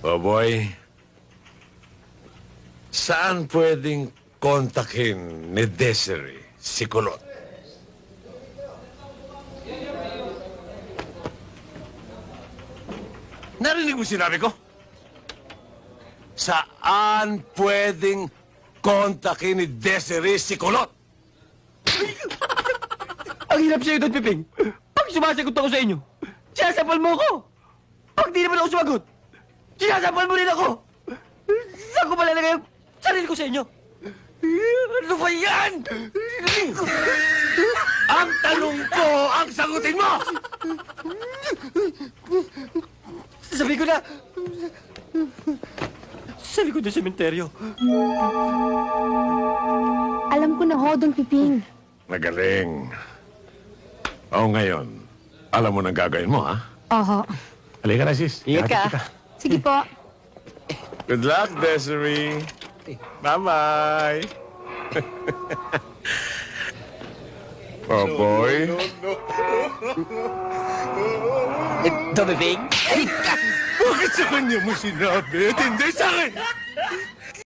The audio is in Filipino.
Boboy, saan pwedeng kontakin ni Desiree si Kulot? Narinig mo sinabi ko? Saan pwedeng kontakin ni Desiree si Kulot? Ang hirap sa'yo, Don Piping. Pag sumasagot ako sa inyo, sinasapal mo ako. Pag di naman ako sumagot, sinasapal mo rin ako. Saan ko malalagay ang sarili ko sa inyo? Ano ba yan? Ang tanong ko, ang sagutin mo! Sabi ko na... Sabi ko na sa sementeryo. Alam ko na ho, Don Piping. Magaling. Oo, ngayon, alam mo nang gagawin mo, ha? Oho. Halika na, sis. Ingat ka. Hatid Sige po. Good luck, Desiree. Bye-bye. Oh, boy. Don Piping? Bakit sa kanya mo sinabi? At hindi sa akin!